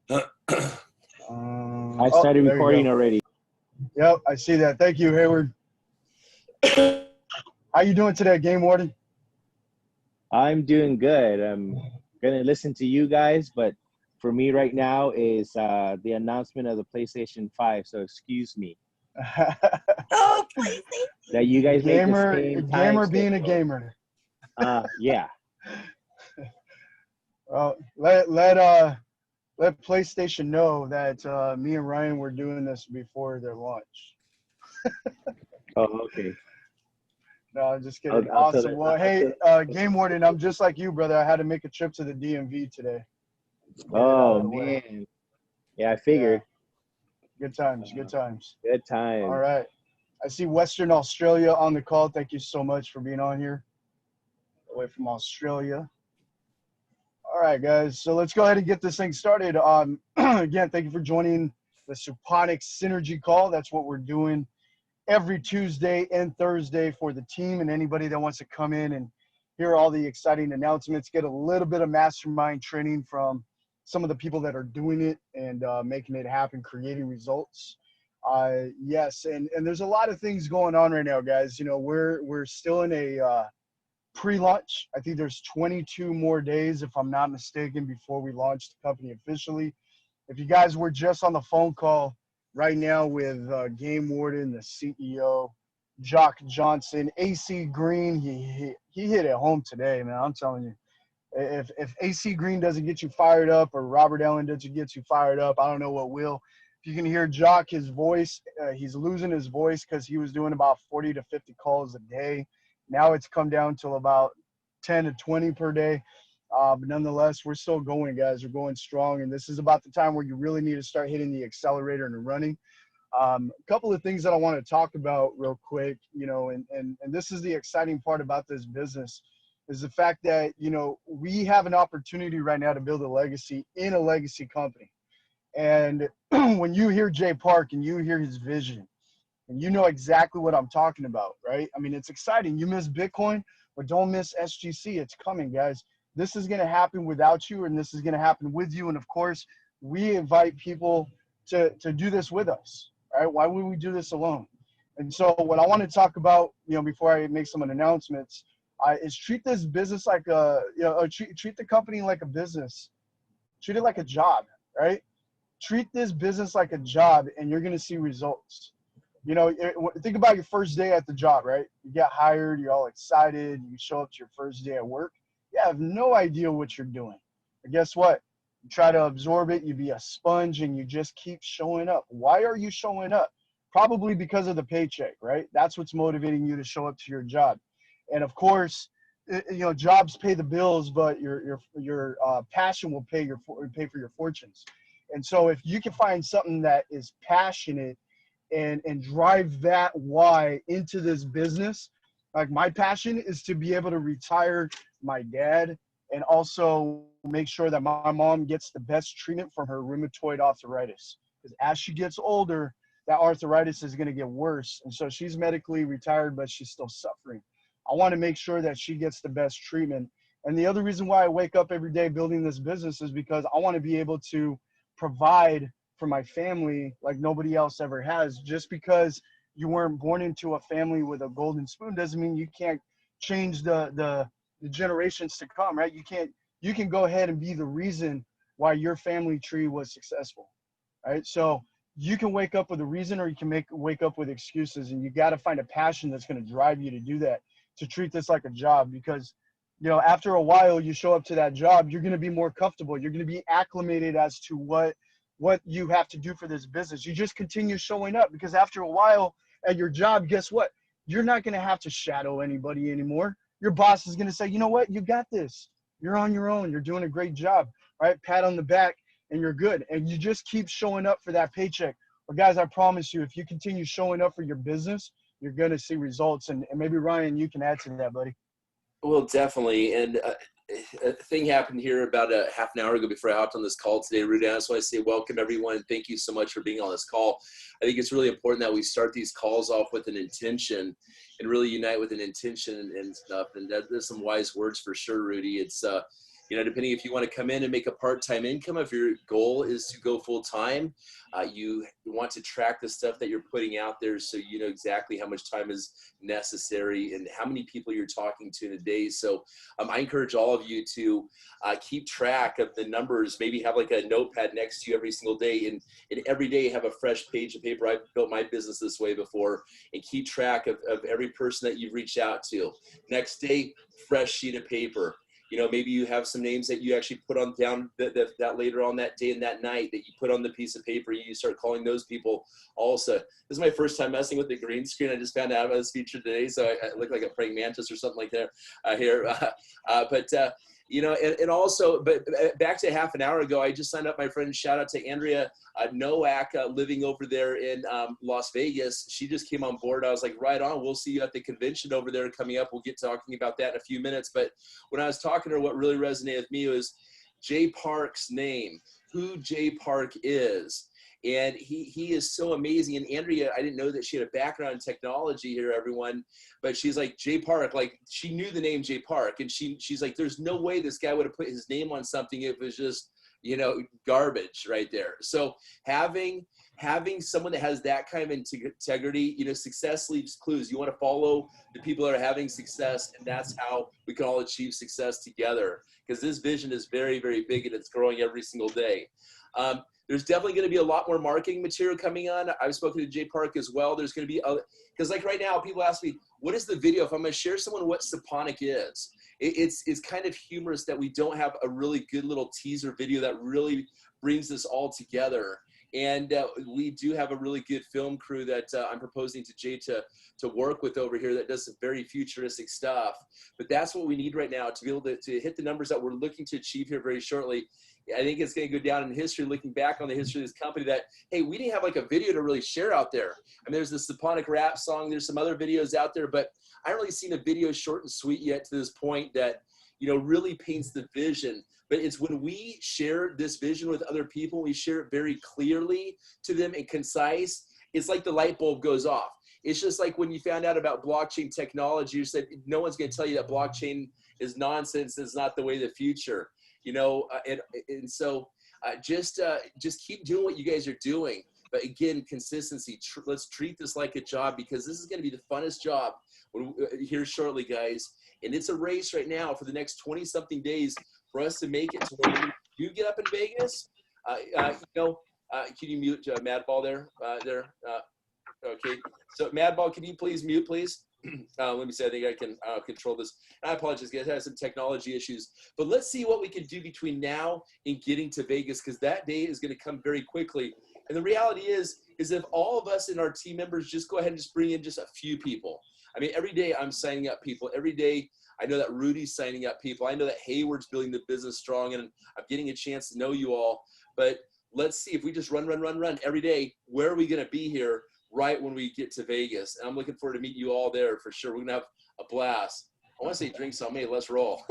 I started there you recording go. already. Yep, I see that. Thank you, Hayward. How you doing today, Game Warden? I'm doing good. I'm gonna listen to you guys, but for me right now is the announcement of the PlayStation 5. So excuse me Oh, PlayStation. that you guys make the same time gamer being a schedule. gamer. Yeah. Let PlayStation know that me and Ryan were doing this before their launch. Oh, okay. No, I'm just kidding. I'll tell Awesome. it. Well, hey, Game Warden, I'm just like you, brother. I had to make a trip to the DMV today. Get it out Oh of the way. man. Yeah, I figured. Good times. Good times. Good time. All right. I see Western Australia on the call. Thank you so much for being on here. Away from Australia. All right, guys. So let's go ahead and get this thing started. Again, thank you for joining the Suponic Synergy Call. That's what we're doing every Tuesday and Thursday for the team and anybody that wants to come in and hear all the exciting announcements, get a little bit of mastermind training from some of the people that are doing it and making it happen, creating results. Yes, and there's a lot of things going on right now, guys. You know, we're still in a pre-launch. I think there's 22 more days, if I'm not mistaken, before we launch the company officially. If you guys were just on the phone call right now with Game Warden, the CEO, Jock Johnson, AC Green, he hit it home today, man. I'm telling you. If AC Green doesn't get you fired up or Robert Allen doesn't get you fired up, I don't know what will. If you can hear Jock, his voice, he's losing his voice because he was doing about 40 to 50 calls a day. Now it's come down to about 10 to 20 per day. But nonetheless, we're still going, guys. We're going strong. And this is about the time where you really need to start hitting the accelerator and running. A couple of things that I want to talk about real quick, you know, and this is the exciting part about this business is the fact that, you know, we have an opportunity right now to build a legacy in a legacy company. And when you hear Jay Park and you hear his vision, and you know exactly what I'm talking about, right? I mean, it's exciting. You miss Bitcoin, but don't miss SGC. It's coming, guys. This is going to happen without you, and this is going to happen with you. And, of course, we invite people to do this with us, right? Why would we do this alone? And so what I want to talk about, you know, before I make some announcements, is treat this business like a, you know, treat the company like a business. Treat it like a job, right? Treat this business like a job, and you're going to see results. You know, think about your first day at the job, right? You get hired, you're all excited, you show up to your first day at work. You have no idea what you're doing. But guess what? You try to absorb it, you be a sponge, and you just keep showing up. Why are you showing up? Probably because of the paycheck, right? That's what's motivating you to show up to your job. And of course, you know, jobs pay the bills, but your passion will pay for your fortunes. And so if you can find something that is passionate and drive that why into this business. Like my passion is to be able to retire my dad and also make sure that my mom gets the best treatment from her rheumatoid arthritis. Because as she gets older, that arthritis is going to get worse. And so she's medically retired, but she's still suffering. I want to make sure that she gets the best treatment. And the other reason why I wake up every day building this business is because I want to be able to provide for my family like nobody else ever has. Just because you weren't born into a family with a golden spoon doesn't mean you can't change the generations to come, right? You can go ahead and be the reason why your family tree was successful, right? So you can wake up with a reason, or you can wake up with excuses, and you got to find a passion that's going to drive you to do that, to treat this like a job. Because, you know, after a while you show up to that job, you're going to be more comfortable, you're going to be acclimated as to what you have to do for this business. You just continue showing up, because after a while at your job, guess what? You're not going to have to shadow anybody anymore. Your boss is going to say, you know what? You got this. You're on your own. You're doing a great job, right? Pat on the back, and you're good. And you just keep showing up for that paycheck. But guys, I promise you, if you continue showing up for your business, you're going to see results. And maybe Ryan, you can add to that, buddy. Well, definitely. And a thing happened here about a half an hour ago before I hopped on this call today, Rudy. I just want to say welcome, everyone. Thank you so much for being on this call. I think it's really important that we start these calls off with an intention and really unite with an intention and stuff. And there's some wise words for sure, Rudy. It's You know, depending if you want to come in and make a part-time income, if your goal is to go full-time, you want to track the stuff that you're putting out there so you know exactly how much time is necessary and how many people you're talking to in a day. So I encourage all of you to keep track of the numbers, maybe have like a notepad next to you every single day, and every day have a fresh page of paper. I've built my business this way before, and keep track of every person that you've reached out to. Next day, fresh sheet of paper. You know, maybe you have some names that you actually put on down that later on that day and that night that you put on the piece of paper. You start calling those people also. This is my first time messing with the green screen. I just found out about this feature today, so I look like a praying mantis or something like that here. You know, and also, but back to half an hour ago, I just signed up my friend. Shout out to Andrea Nowak, living over there in Las Vegas. She just came on board. I was like, right on. We'll see you at the convention over there coming up. We'll get talking about that in a few minutes. But when I was talking to her, what really resonated with me was Jay Park's name, who Jay Park is. And he is so amazing. And Andrea, I didn't know that she had a background in technology here, everyone. But she's like, Jay Park, like she knew the name Jay Park. And she's like, there's no way this guy would have put his name on something if it was just, you know, garbage right there. So having someone that has that kind of integrity, you know, success leaves clues. You want to follow the people that are having success, and that's how we can all achieve success together. Because this vision is very, very big, and it's growing every single day. There's definitely going to be a lot more marketing material coming on. I've spoken to Jay Park as well. There's going to be because like right now, people ask me, what is the video? If I'm going to share someone what Suponic is, it's kind of humorous that we don't have a really good little teaser video that really brings this all together. And we do have a really good film crew that I'm proposing to Jay to work with over here that does some very futuristic stuff. But that's what we need right now to be able to hit the numbers that we're looking to achieve here very shortly. I think it's going to go down in history, looking back on the history of this company, that, hey, we didn't have like a video to really share out there. I mean, there's the Suponic rap song. There's some other videos out there, but I haven't really seen a video short and sweet yet to this point that, you know, really paints the vision. But it's when we share this vision with other people, we share it very clearly to them and concise, it's like the light bulb goes off. It's just like when you found out about blockchain technology, you said, no one's going to tell you that blockchain is nonsense. It's not the way of the future. You know, and so just keep doing what you guys are doing. But again, consistency. Let's treat this like a job, because this is going to be the funnest job here shortly, guys. And it's a race right now for the next 20-something days for us to make it to where you get up in Vegas. You know, can you mute Madball there? Okay. So Madball, can you please mute, please? Let me see. I think I can control this. I apologize, guys. I have some technology issues. But let's see what we can do between now and getting to Vegas, because that day is going to come very quickly. And the reality is if all of us and our team members just go ahead and just bring in just a few people. I mean, every day I'm signing up people. Every day I know that Rudy's signing up people. I know that Hayward's building the business strong, and I'm getting a chance to know you all. But let's see if we just run every day. Where are we going to be here right when we get to Vegas? And I'm looking forward to meet you all there for sure. We're going to have a blast. I want to say drinks on me. Let's roll.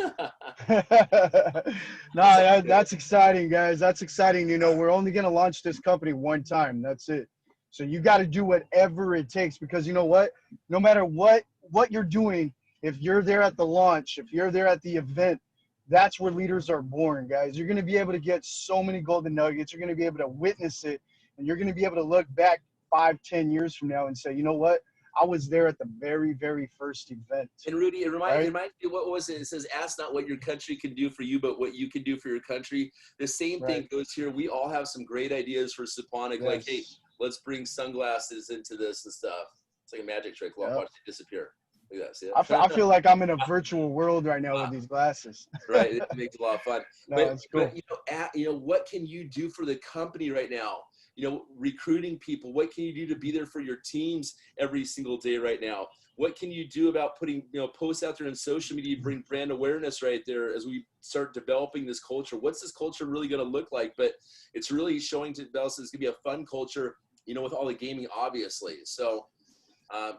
No, that's exciting, guys. That's exciting. You know, we're only going to launch this company one time. That's it. So you got to do whatever it takes, because you know what? No matter what you're doing, if you're there at the launch, if you're there at the event, that's where leaders are born, guys. You're going to be able to get so many golden nuggets. You're going to be able to witness it, and you're going to be able to look back 5-10 years from now and say, you know what? I was there at the very, very first event. And Rudy, it reminds me, what was it? It says, ask not what your country can do for you, but what you can do for your country. The same thing goes here. We all have some great ideas for Suponic. Yes. Like, hey, let's bring sunglasses into this and stuff. It's like a magic trick. Watch it disappear. Look at that. See that? I feel like I'm in a virtual world right now with these glasses. Right. It makes a lot of fun. No, it's cool. But, you know, what can you do for the company right now? You know, recruiting people. What can you do to be there for your teams every single day right now? What can you do about putting, you know, posts out there on social media to bring brand awareness right there as we start developing this culture? What's this culture really going to look like? But it's really showing to us it's going to be a fun culture, you know, with all the gaming, obviously. So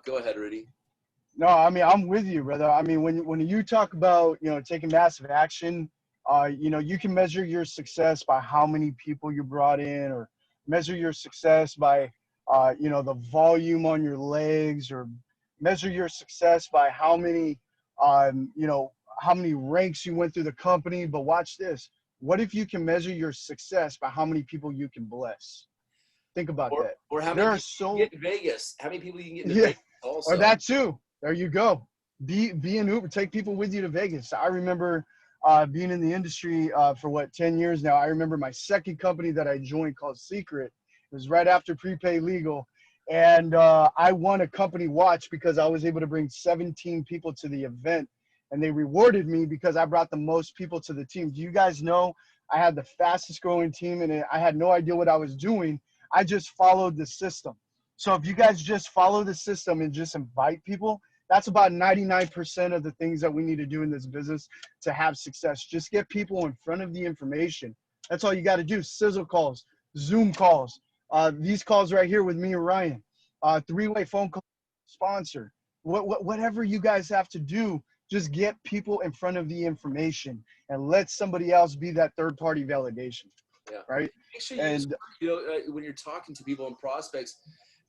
go ahead, Rudy. No, I mean, I'm with you, brother. I mean, when you talk about, you know, taking massive action, you know, you can measure your success by how many people you brought in, or measure your success by, you know, the volume on your legs, or measure your success by how many, you know, how many ranks you went through the company. But watch this. What if you can measure your success by how many people you can bless? Think about that. Or how There many are people you so get in Vegas? How many people you can get into yeah, Vegas also? or that too. There you go. Be an Uber. Take people with you to Vegas. I remember being in the industry for what 10 years now. I remember my second company that I joined called Secret. It was right after Prepay Legal, and I won a company watch because I was able to bring 17 people to the event, and they rewarded me because I brought the most people to the team. Do you guys know I had the fastest growing team, and I had no idea what I was doing. I just followed the system. So if you guys just follow the system and just invite people, that's about 99% of the things that we need to do in this business to have success. Just get people in front of the information. That's all you got to do. Sizzle calls, Zoom calls, these calls right here with me and Ryan, three-way phone call, sponsor, whatever you guys have to do, just get people in front of the information and let somebody else be that third-party validation. Yeah. Right. Make sure you use, when you're talking to people and prospects,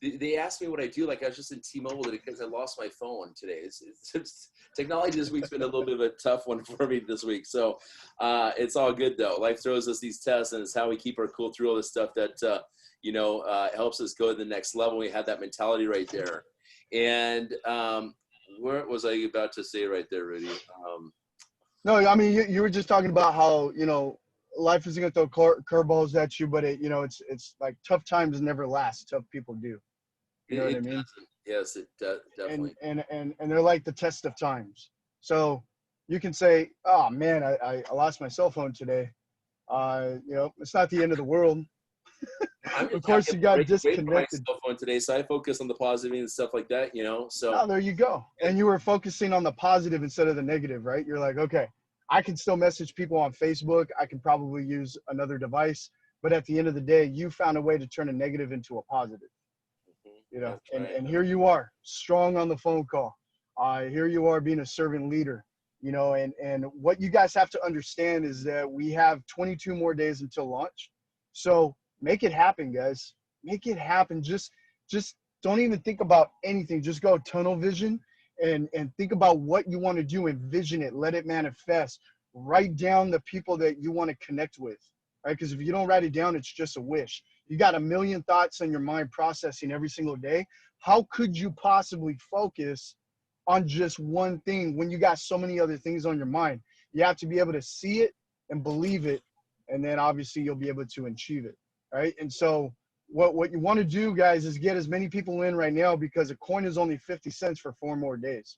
they ask me what I do. Like I was just in T-Mobile today because I lost my phone today. It's technology this week's been a little bit of a tough one for me this week. So it's all good though. Life throws us these tests, and it's how we keep our cool through all this stuff that helps us go to the next level. We had that mentality right there. And what was I about to say right there, Rudy? No, I mean you were just talking about how life isn't gonna throw curveballs at you, but it's like tough times never last. Tough people do. You know what I mean? Doesn't. Yes, it does, definitely. And they're like the test of times. So you can say, oh man, I lost my cell phone today. It's not the end of the world. Of course, you got disconnected. My cell phone today, so I focus on the positive and stuff like that. So oh, there you go. And you were focusing on the positive instead of the negative, right? You're like, okay, I can still message people on Facebook. I can probably use another device, but at the end of the day, you found a way to turn a negative into a positive. And here you are, strong on the phone call. Here you are being a servant leader. And what you guys have to understand is that we have 22 more days until launch. So make it happen, guys. Make it happen. Just don't even think about anything. Just go tunnel vision and think about what you want to do. Envision it. Let it manifest. Write down the people that you want to connect with, right? Because if you don't write it down, it's just a wish. You got a million thoughts in your mind processing every single day. How could you possibly focus on just one thing when you got so many other things on your mind? You have to be able to see it and believe it, and then obviously you'll be able to achieve it, right? And so what you want to do, guys, is get as many people in right now, because a coin is only 50 cents for 4 more days.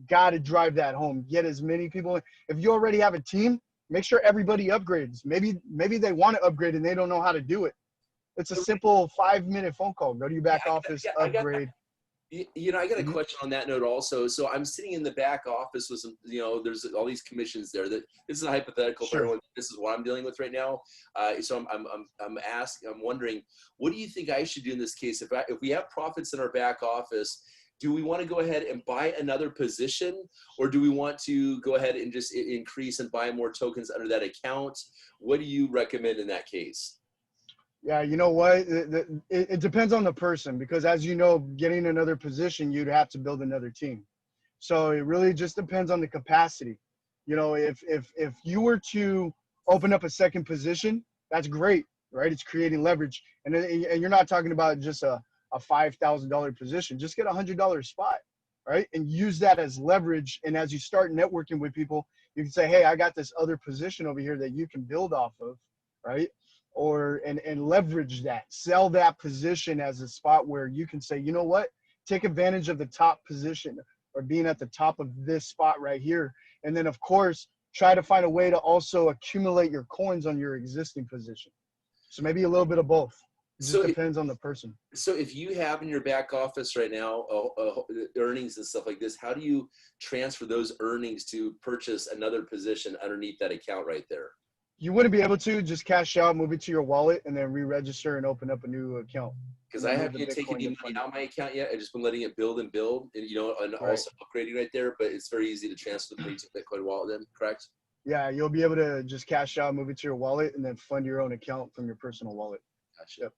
Got to drive that home. Get as many people in. If you already have a team, make sure everybody upgrades. Maybe they want to upgrade and they don't know how to do it. It's a simple 5-minute phone call. Go to your back office, upgrade. I got a question on that note also. So I'm sitting in the back office with some, there's all these commissions there. That this is a hypothetical for everyone. This is what I'm dealing with right now. So I'm wondering, what do you think I should do in this case? If we have profits in our back office, do we want to go ahead and buy another position, or do we want to go ahead and just increase and buy more tokens under that account? What do you recommend in that case? Yeah, you know what? It depends on the person, because as you know, getting another position, you'd have to build another team. So it really just depends on the capacity. If you were to open up a second position, that's great, right? It's creating leverage. And you're not talking about just a $5,000 position. Just get a $100 spot, right? And use that as leverage. And as you start networking with people, you can say, hey, I got this other position over here that you can build off of, right? And leverage that, sell that position as a spot where you can say, you know what, take advantage of the top position or being at the top of this spot right here. And then of course, try to find a way to also accumulate your coins on your existing position. So maybe a little bit of both. It just depends on the person. So if you have in your back office right now earnings and stuff like this, how do you transfer those earnings to purchase another position underneath that account right there? You wouldn't be able to just cash out, move it to your wallet, and then re-register and open up a new account. Because I haven't taken any money out of my account yet. I've just been letting it build and build, and also upgrading right there. But it's very easy to transfer the money to Bitcoin wallet then, correct? Yeah, you'll be able to just cash out, move it to your wallet, and then fund your own account from your personal wallet. Gotcha. Yep.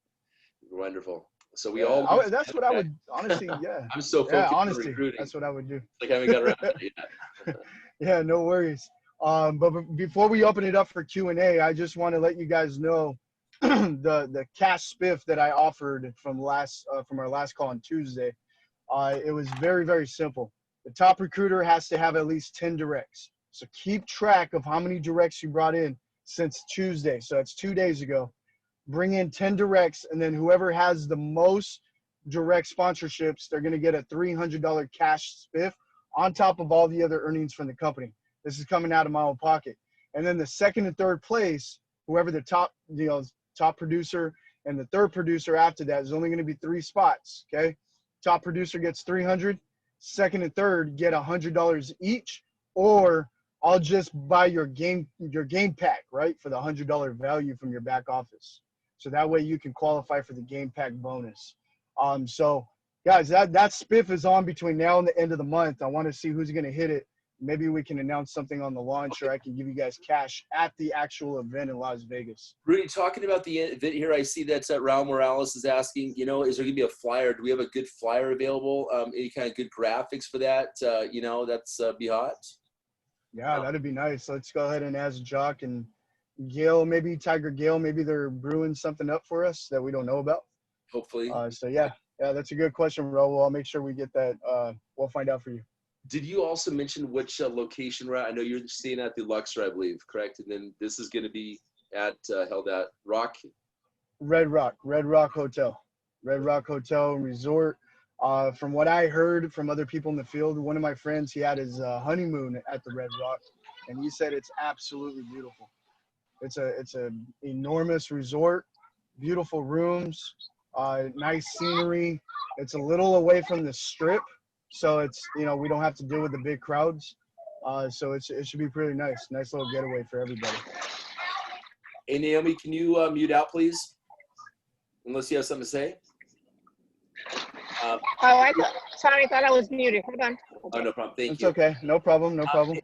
Wonderful. So we Yeah, all learn that's what I would honestly. Yeah. I'm so Yeah, focused on honesty. recruiting. That's what I would do. Like I haven't got around to it yet. Yeah, no worries. But before we open it up for Q&A, I just want to let you guys know the cash spiff that I offered from our last call on Tuesday. It was very, very simple. The top recruiter has to have at least 10 directs. So keep track of how many directs you brought in since Tuesday. So that's 2 days ago. Bring in 10 directs, and then whoever has the most direct sponsorships, they're going to get a $300 cash spiff on top of all the other earnings from the company. This is coming out of my own pocket. And then the second and third place, whoever the top producer and the third producer after that is only going to be 3 spots. Okay. Top producer gets 300, second and third get $100 each, or I'll just buy your game pack, right, for the $100 value from your back office. So that way you can qualify for the game pack bonus. So guys, that spiff is on between now and the end of the month. I want to see who's going to hit it. Maybe we can announce something on the launch, or I can give you guys cash at the actual event in Las Vegas. Rudy, talking about the event here, I see that's at Raul Morales is asking, is there going to be a flyer? Do we have a good flyer available? Any kind of good graphics for that? That's be hot. Yeah, that'd be nice. Let's go ahead and ask Jock and Gail, maybe Tiger Gail, maybe they're brewing something up for us that we don't know about. Hopefully. So yeah, that's a good question, Raul. I'll make sure we get that. We'll find out for you. Did you also mention which location we're at? I know you're staying at the Luxor, I believe, correct? And then this is going to be held at Red Rock Hotel. Red Rock Hotel and Resort. From what I heard from other people in the field, one of my friends, he had his honeymoon at the Red Rock, and he said it's absolutely beautiful. It's a enormous resort, beautiful rooms, nice scenery. It's a little away from the strip, so it's we don't have to deal with the big crowds. So it should be pretty nice. Nice little getaway for everybody. Hey Naomi, can you mute out, please? Unless you have something to say. I thought I was muted. Hold on. Oh, no problem. Thank It's you. okay. No problem. No problem.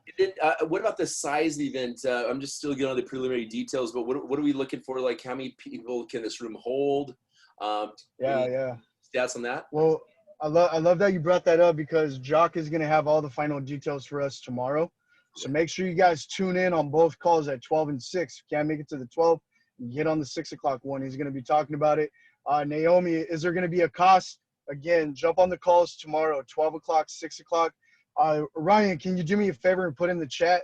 What about the size of the event? I'm just still getting all the preliminary details, but what are we looking for? Like, how many people can this room hold? Yeah. Stats on that? Well, I love that you brought that up, because Jock is going to have all the final details for us tomorrow. So make sure you guys tune in on both calls at 12 and 6. If you can't make it to the 12, get on the 6 o'clock one. He's going to be talking about it. Naomi, is there going to be a cost? Again, jump on the calls tomorrow, 12 o'clock, 6 o'clock. Ryan, can you do me a favor and put in the chat?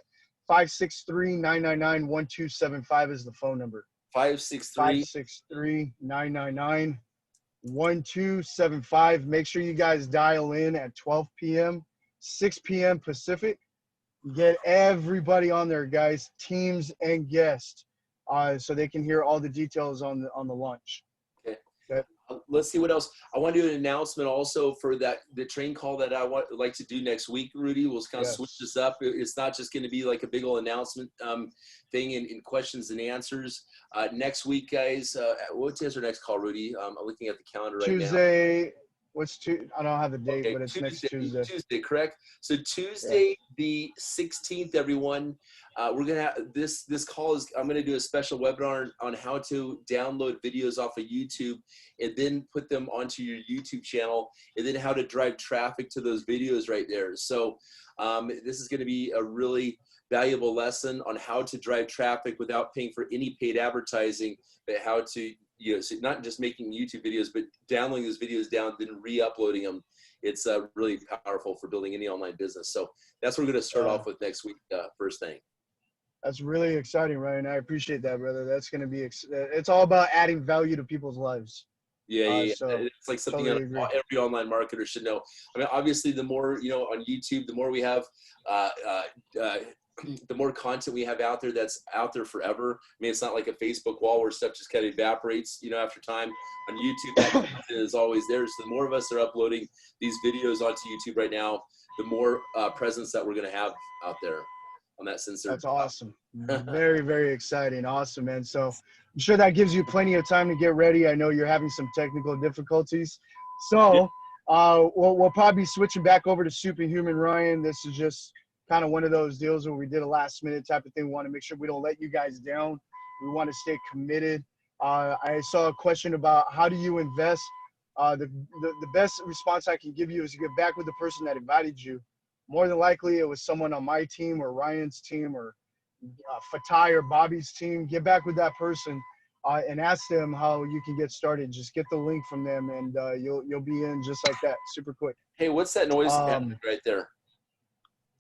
563-999-1275 is the phone number. 563-999-1275. Make sure you guys dial in at 12 p.m., 6 p.m. Pacific. Get everybody on there, guys, teams and guests, so they can hear all the details on the launch. Okay. Okay. Let's see what else. I want to do an announcement also for the train call that I like to do next week, Rudy. We'll kind of switch this up. It's not just going to be like a big old announcement thing in questions and answers. Next week, guys, what's our next call, Rudy? I'm looking at the calendar right now. Tuesday. I don't have the date, Okay, but it's next Tuesday. Tuesday, correct? So Tuesday, the 16th, everyone. We're gonna have this call is. I'm gonna do a special webinar on how to download videos off of YouTube and then put them onto your YouTube channel, and then how to drive traffic to those videos right there. So this is gonna be a really valuable lesson on how to drive traffic without paying for any paid advertising, but how to so not just making YouTube videos, but downloading those videos down, then re-uploading them. It's really powerful for building any online business. So that's what we're going to start off with next week, first thing. That's really exciting, Ryan. I appreciate that, brother. That's going to be, it's all about adding value to people's lives. Yeah. So it's like something totally that every online marketer should know. I mean, obviously, the more, on YouTube, the more we have, the more content we have out there that's out there forever. I mean, it's not like a Facebook wall where stuff just kind of evaporates, after time. On YouTube, that content is always there. So the more of us are uploading these videos onto YouTube right now, the more presence that we're going to have out there on that sensor. That's awesome. Very, very exciting. Awesome, man. So I'm sure that gives you plenty of time to get ready. I know you're having some technical difficulties. So we'll probably be switching back over to Superhuman, Ryan. This is just kind of one of those deals where we did a last minute type of thing. We want to make sure we don't let you guys down. We want to stay committed. I saw a question about how do you invest? The best response I can give you is to get back with the person that invited you. More than likely, it was someone on my team or Ryan's team or Fatai or Bobby's team. Get back with that person and ask them how you can get started. Just get the link from them, and you'll be in just like that, super quick. Hey, what's that noise right there?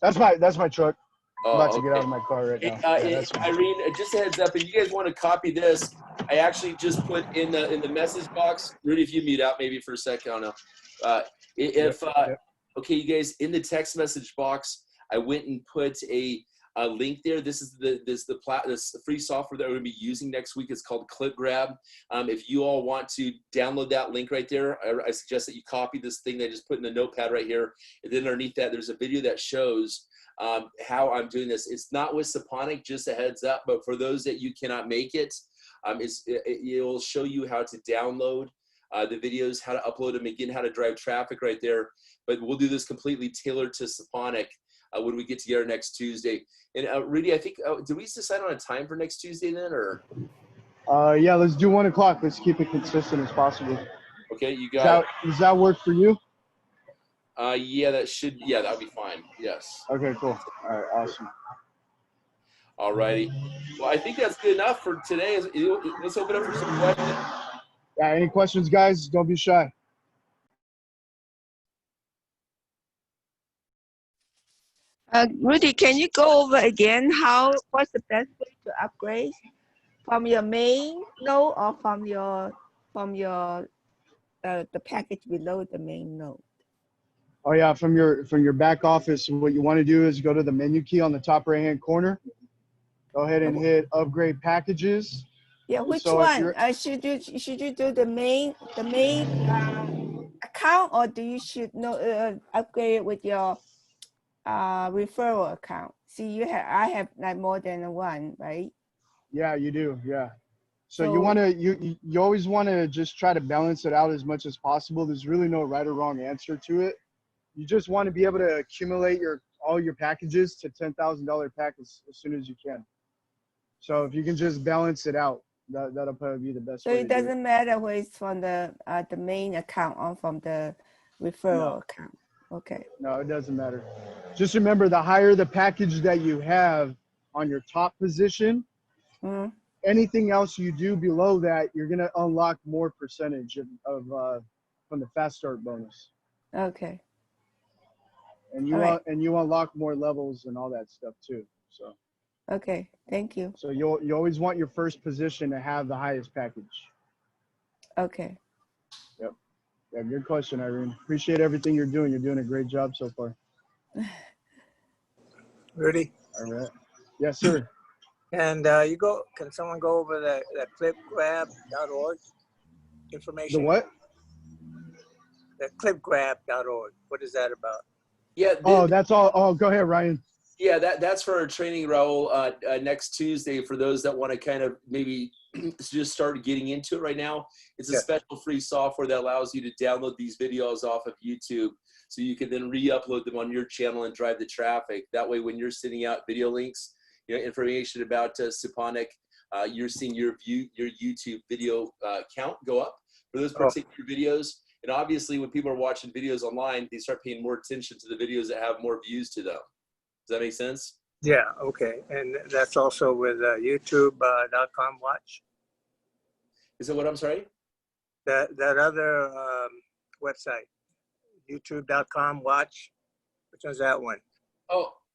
That's my truck. I'm about to get out of my car right now. Irene, just a heads up, if you guys want to copy this, I actually just put in the message box. Rudy, if you mute out maybe for a second, I don't know. Okay, you guys, in the text message box, I went and put a link there. This is this free software that we're going to be using next week. It's called ClipGrab. If you all want to download that link right there, I suggest that you copy this thing that I just put in the notepad right here. And then underneath that, there's a video that shows how I'm doing this. It's not with Suponic, just a heads up, but for those that you cannot make it, it'll show you how to download the videos, how to upload them, again, how to drive traffic right there. But we'll do this completely tailored to Suponic when we get together next Tuesday. And Rudy, I think, did we decide on a time for next Tuesday then, or? Yeah, let's do 1 o'clock. Let's keep it consistent as possible. Okay, you got it. Does that work for you? Yeah, that would be fine. Yes. Okay, cool. All right, awesome. All righty. Well, I think that's good enough for today. Let's open up for some questions. Yeah, any questions, guys? Don't be shy. Rudy, can you go over again what's the best way to upgrade from your main node or from the package below the main node? Oh yeah, from your back office, what you want to do is go to the menu key on the top right hand corner. Go ahead and hit upgrade packages. Yeah, which one? Should you do the main account, or do you should upgrade it with your referral account? See, I have like more than one, right? Yeah, you do. Yeah. So you always want to just try to balance it out as much as possible. There's really no right or wrong answer to it. You just want to be able to accumulate all your packages to $10,000 pack as soon as you can. So if you can just balance it out, that'll probably be the best way. So it doesn't matter where it's from the main account or from the referral account. Okay. No, it doesn't matter. Just remember, the higher the package that you have on your top position, anything else you do below that, you're gonna unlock more percentage of from the fast start bonus. Okay. And you unlock more levels and all that stuff too. So. Okay, thank you. So you always want your first position to have the highest package. Okay. Yep. Yeah, good question, Irene. Appreciate everything you're doing. You're doing a great job so far. Rudy? All right. Yes, sir. And can someone go over the clipgrab.org information? The what? The clipgrab.org. What is that about? Yeah. That's all. Oh, go ahead, Ryan. Yeah, that's for our training, Raul, next Tuesday for those that want to kind of maybe just start getting into it right now. It's a special free software that allows you to download these videos off of YouTube so you can then re-upload them on your channel and drive the traffic. That way, when you're sending out video links, information about Suponic, you're seeing your YouTube video count go up for those particular videos. And obviously, when people are watching videos online, they start paying more attention to the videos that have more views to them. Does that make sense? Yeah, okay. And that's also with youtube.com watch? Is it what? I'm sorry? That other website, youtube.com watch. Which one's that one?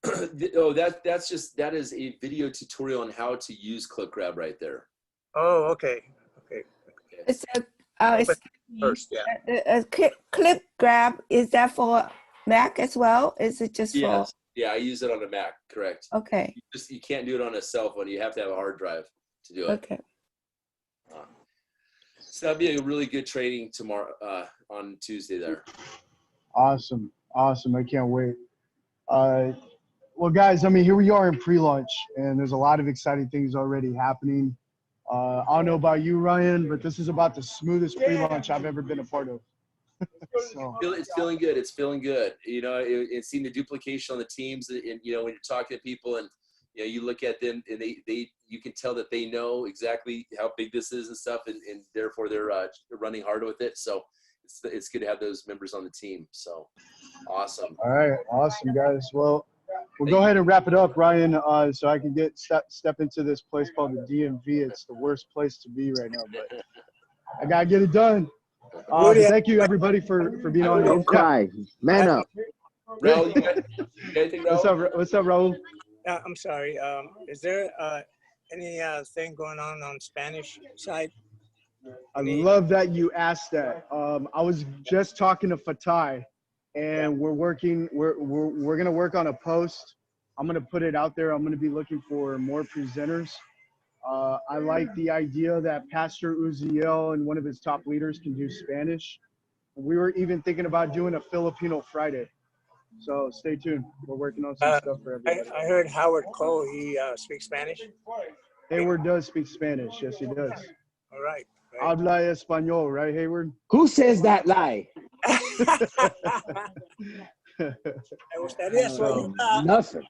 That is a video tutorial on how to use ClipGrab right there. Oh, okay. It's first, ClipGrab, is that for Mac as well? Is it just for? Yeah, I use it on a Mac, correct. Okay. You can't do it on a cell phone. You have to have a hard drive to do it. Okay. So that'll be a really good training tomorrow on Tuesday there. Awesome. I can't wait. Well, guys, I mean, here we are in pre-launch, and there's a lot of exciting things already happening. I don't know about you, Ryan, but this is about the smoothest pre-launch I've ever been a part of. So. It's feeling good. It's feeling good. It's seeing the duplication on the teams, and when you're talking to people, and you look at them, and you can tell that they know exactly how big this is and stuff, and therefore they're running hard with it. So it's good to have those members on the team. So awesome. All right, awesome, guys. Well, we'll go ahead and wrap it up, Ryan, so I can step into this place called the DMV. It's the worst place to be right now, but I gotta get it done. Thank you, everybody, for being on. Don't cry, man up. Raul, you got anything, Raul? What's up, Raul? I'm sorry. Is there any thing going on Spanish side? I love that you asked that. I was just talking to Fatai, and we're gonna work on a post. I'm gonna put it out there. I'm gonna be looking for more presenters. I like the idea that Pastor Uziel and one of his top leaders can do Spanish. We were even thinking about doing a Filipino Friday. So stay tuned. We're working on some stuff for everybody. I heard Howard Cole, he speaks Spanish. Hayward does speak Spanish. Yes, he does. All right. Habla español, right, Hayward? Who says that lie? Me gustaría su ayuda. Nothing.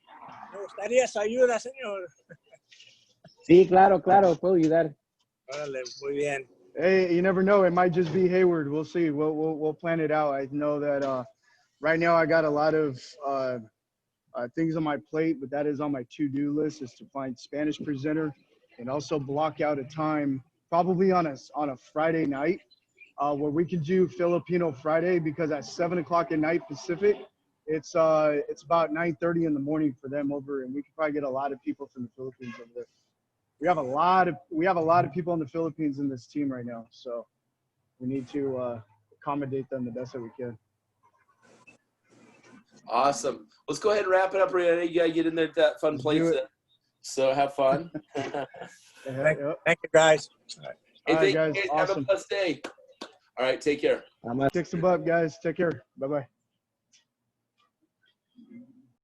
Me gustaría su ayuda, señor. Sí, claro, puedo ayudar. Órale, muy bien. Hey, you never know. It might just be Hayward. We'll see. We'll plan it out. I know that right now I got a lot of things on my plate, but that is on my to-do list, is to find Spanish presenter and also block out a time, probably on a Friday night, where we can do Filipino Friday, because at 7 o'clock at night Pacific, it's about 9:30 in the morning for them over, and we can probably get a lot of people from the Philippines over there. We have a lot of people in the Philippines in this team right now, so we need to accommodate them the best that we can. Awesome. Let's go ahead and wrap it up, Rihanna. You gotta get in there to that fun place. So have fun. Thank you, guys. Hey, All right, thank you, guys. Have a Awesome. blessed day. All right, take care. Take some up, guys. Take care. Bye-bye.